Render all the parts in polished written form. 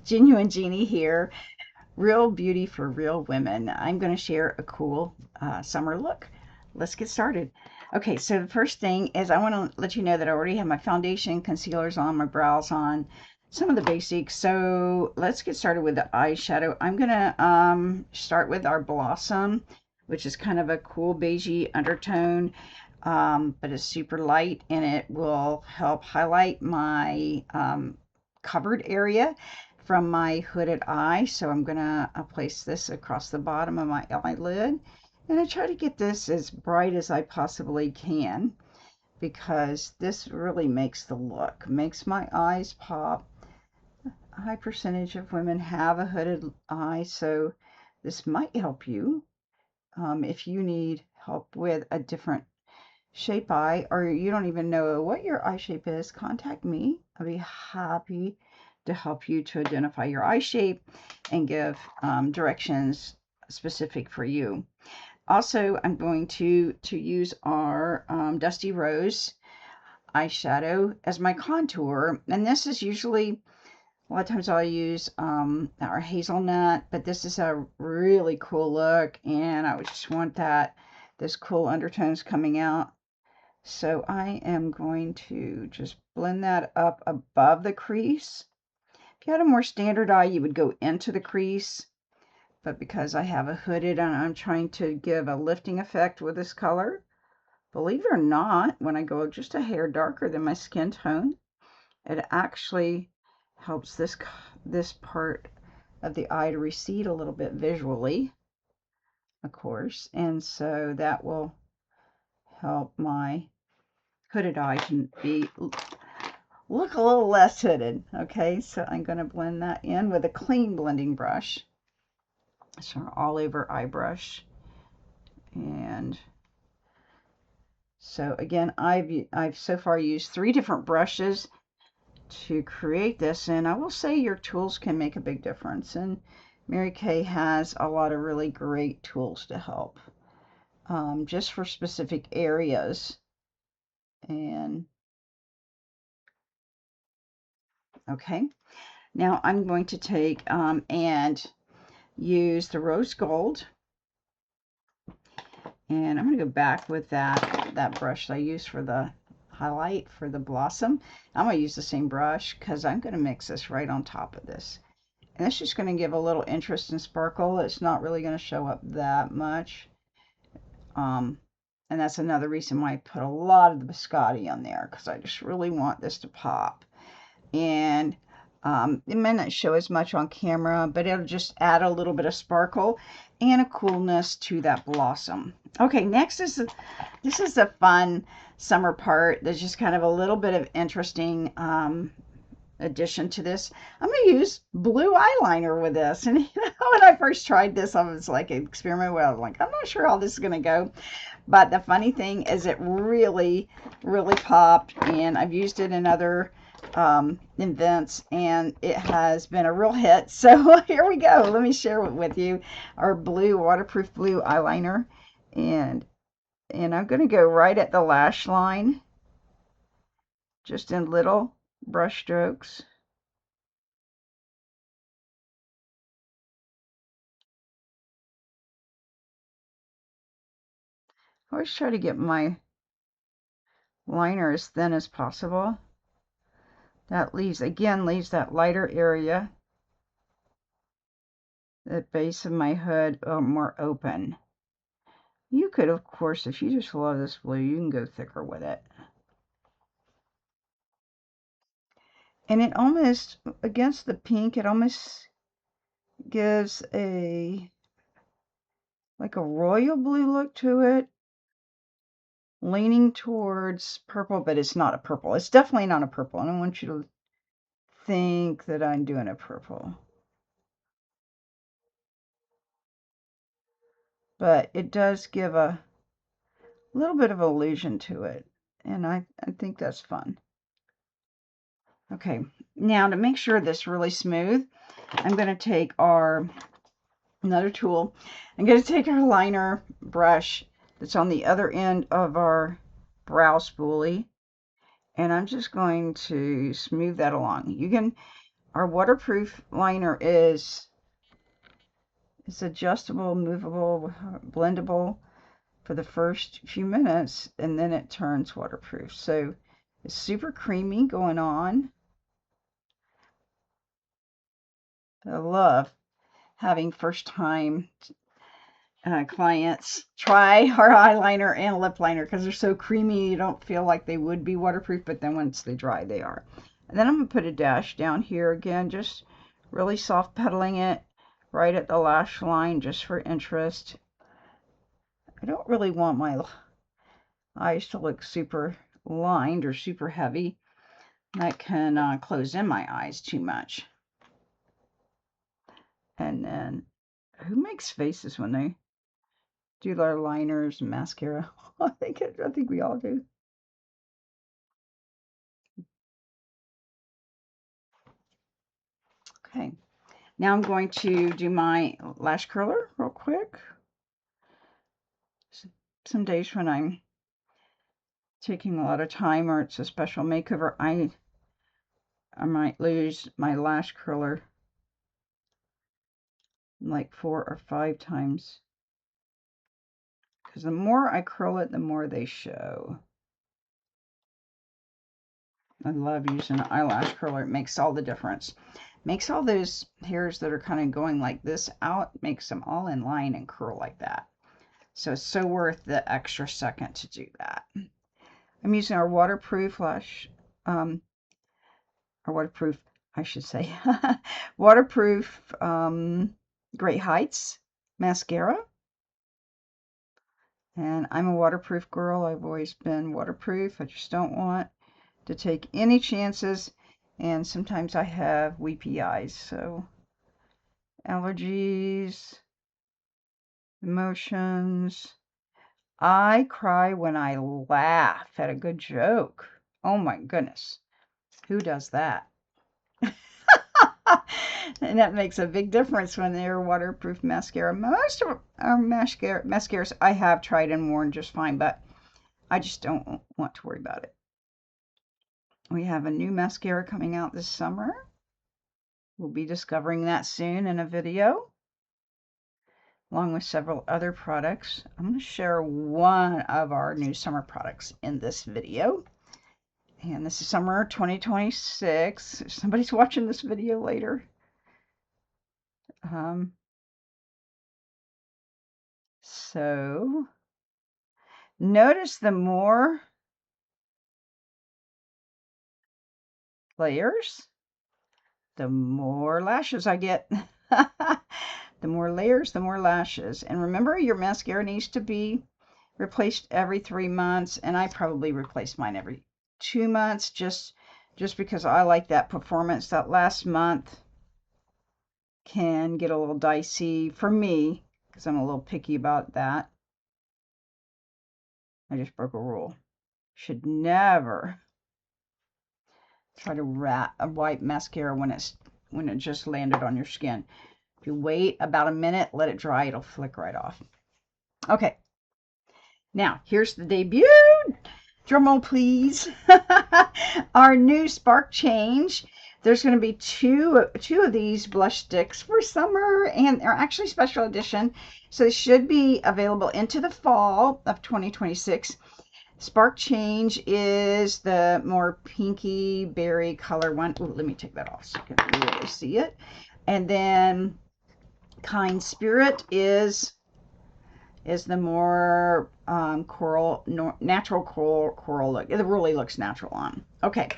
Jenuine Jeannie here. Real beauty for real women. I'm going to share a cool summer look. Let's get started. Okay, so the first thing is I want to let you know that I already have my foundation, concealers on, my brows on, some of the basics. So let's get started with the eyeshadow. I'm going to start with our Blossom, which is kind of a cool beigey undertone, but it's super light, and it will help highlight my covered area from my hooded eye. So I'm gonna place this across the bottom of my eyelid, and I try to get this as bright as I possibly can because this really makes the look, makes my eyes pop. A high percentage of women have a hooded eye, so this might help you. If you need help with a different shape eye, or you don't even know what your eye shape is, contact me. I'll be happy to help you to identify your eye shape and give directions specific for you. Also, I'm going to use our Dusty Rose eyeshadow as my contour, and this is usually, a lot of times I'll use our hazelnut, but this is a really cool look, and I would just want those cool undertones coming out. So I am going to just blend that up above the crease. If you had a more standard eye, you would go into the crease, but because I have a hooded and I'm trying to give a lifting effect with this color, believe it or not, when I go just a hair darker than my skin tone, it actually helps this part of the eye to recede a little bit visually, of course, and so that will help my hooded eye can look a little less hooded. Okay, so I'm going to blend that in with a clean blending brush. So an all over eye brush. And so again, I've so far used 3 different brushes to create this, and I will say your tools can make a big difference, and Mary Kay has a lot of really great tools to help just for specific areas. And okay, now I'm going to take and use the rose gold, and I'm going to go back with that brush that I used for the highlight for the Blossom. I'm going to use the same brush because I'm going to mix this right on top of this, and it's just going to give a little interest and sparkle. It's not really going to show up that much, and that's another reason why I put a lot of the biscotti on there, because I just really want this to pop. And it may not show as much on camera, but it'll just add a little bit of sparkle and a coolness to that Blossom. Okay, next this is the fun summer part. There's just kind of a little bit of interesting addition to this. I'm going to use blue eyeliner with this. And when I first tried this, I was like an experiment where I was like, I'm not sure how this is going to go. But the funny thing is it really, really popped, and I've used it in other invents, and it has been a real hit. So here we go. Let me share it with you. Our blue, waterproof blue eyeliner, and I'm going to go right at the lash line, just in little brush strokes. I always try to get my liner as thin as possible. That leaves that lighter area, the base of my hood, more open. You could, of course, if you just love this blue, you can go thicker with it. And it almost, against the pink, it almost gives like a royal blue look to it, leaning towards purple, but it's not a purple. It's definitely not a purple. I don't want you to think that I'm doing a purple. But it does give a little bit of illusion to it, and I think that's fun. Okay, now to make sure this is really smooth, I'm going to take another tool. I'm going to take our liner brush that's on the other end of our brow spoolie, and I'm just going to smooth that along. You can Our waterproof liner is adjustable, movable, blendable for the first few minutes, and then it turns waterproof. So it's super creamy going on. I love having first time clients try our eyeliner and lip liner because they're so creamy you don't feel like they would be waterproof, but then once they dry they are. And then I'm going to put a dash down here again, just really soft pedaling it right at the lash line just for interest. I don't really want my eyes to look super lined or super heavy. That can close in my eyes too much. And then, who makes faces when they do their liners and mascara? I think we all do. Okay, now I'm going to do my lash curler real quick. Some days when I'm taking a lot of time or it's a special makeover, I might lose my lash curler like 4 or 5 times. Because the more I curl it, the more they show. I love using an eyelash curler. It makes all the difference. Makes all those hairs that are kind of going like this out, makes them all in line and curl like that. So it's so worth the extra second to do that. I'm using our waterproof lash, or waterproof, I should say, waterproof Great Heights mascara. And I'm a waterproof girl. I've always been waterproof. I just don't want to take any chances, and sometimes I have weepy eyes, so allergies, emotions. I cry when I laugh at a good joke. Oh my goodness, who does that? And that makes a big difference when they're waterproof mascara. Most of our mascaras I have tried and worn just fine, but I just don't want to worry about it. We have a new mascara coming out this summer. We'll be discovering that soon in a video, along with several other products. I'm going to share one of our new summer products in this video. And this is summer 2026. If somebody's watching this video later. So notice the more layers, the more lashes I get. The more layers, the more lashes. And remember, your mascara needs to be replaced every 3 months, and I probably replace mine every 2 months just because I like that performance. That last month can get a little dicey for me because I'm a little picky about that. I just broke a rule. Should never try to wipe mascara when it just landed on your skin. If you wait about a minute, let it dry, it'll flick right off. Okay. Now, here's the debut. Drumroll, please. Our new Spark Change. There's going to be two of these blush sticks for summer, and they're actually special edition. So they should be available into the fall of 2026. Spark Change is the more pinky berry color one. Ooh, let me take that off so you can really see it. And then Kind Spirit is the more coral, natural coral look. It really looks natural on. Okay,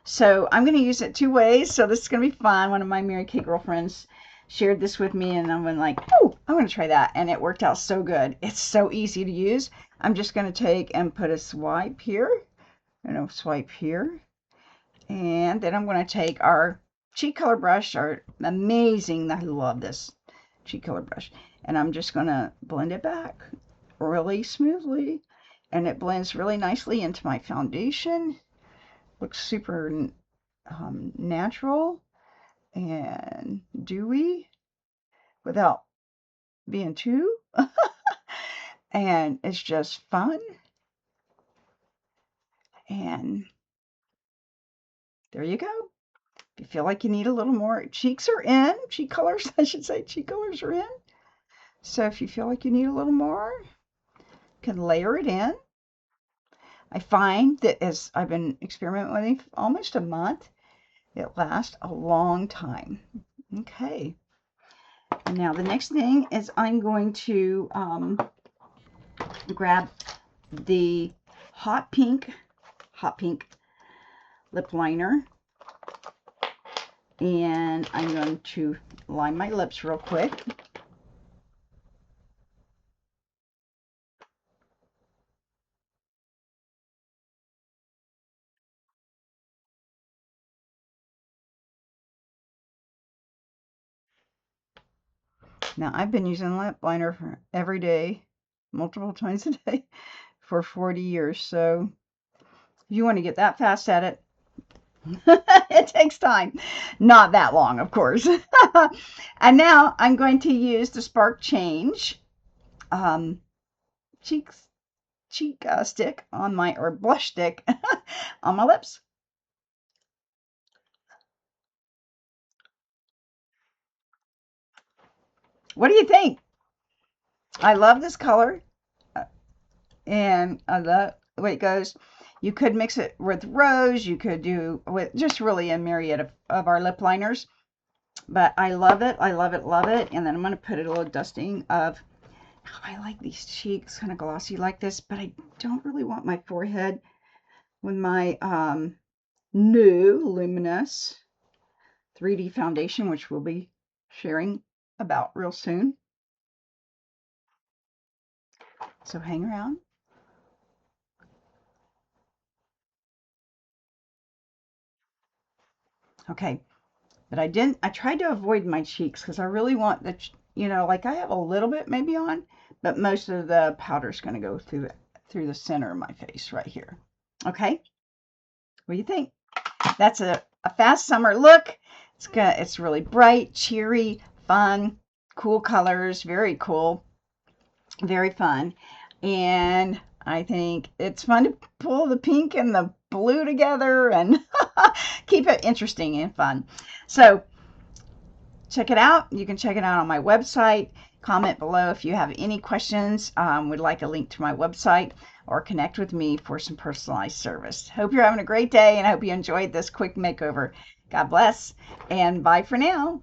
so I'm going to use it 2 ways. So this is going to be fun. One of my Mary Kay girlfriends shared this with me, and I'm like, oh, I want to try that. And it worked out so good. It's so easy to use. I'm just going to take and put a swipe here, and a swipe here. And then I'm going to take our cheek color brush, our amazing, I love this cheek color brush. And I'm just going to blend it back really smoothly. And it blends really nicely into my foundation. Looks super natural and dewy without being too. And it's just fun. And there you go. you feel like you need a little more, cheeks are in, cheek colors, I should say, cheek colors are in. So if you feel like you need a little more, you can layer it in. I find that as I've been experimenting with it almost a month, it lasts a long time. Okay. And now the next thing is I'm going to grab the hot pink lip liner, and I'm going to line my lips real quick. Now, I've been using lip liner for every day, multiple times a day, for 40 years. So if you want to get that fast at it, it takes time. Not that long, of course. And now I'm going to use the Spark Change cheek stick on my, or blush stick on my lips. What do you think? I love this color, and I love the way it goes. You could mix it with rose. You could do with just really a myriad of our lip liners. But I love it. I love it, love it. And then I'm going to put a little dusting of, oh, I like these cheeks kind of glossy like this, but I don't really want my forehead with my new Luminous 3D foundation, which we'll be sharing about real soon. So hang around. Okay, but I tried to avoid my cheeks because I really want the, like I have a little bit maybe on, but most of the powder is going to go through the center of my face right here. Okay, what do you think? That's a fast summer look. It's really bright, cheery, fun, cool colors, very cool, very fun. And I think it's fun to pull the pink and the blue together and keep it interesting and fun. So check it out. You can check it out on my website. Comment below if you have any questions, would like a link to my website, or connect with me for some personalized service. Hope you're having a great day, and I hope you enjoyed this quick makeover. God bless, and bye for now.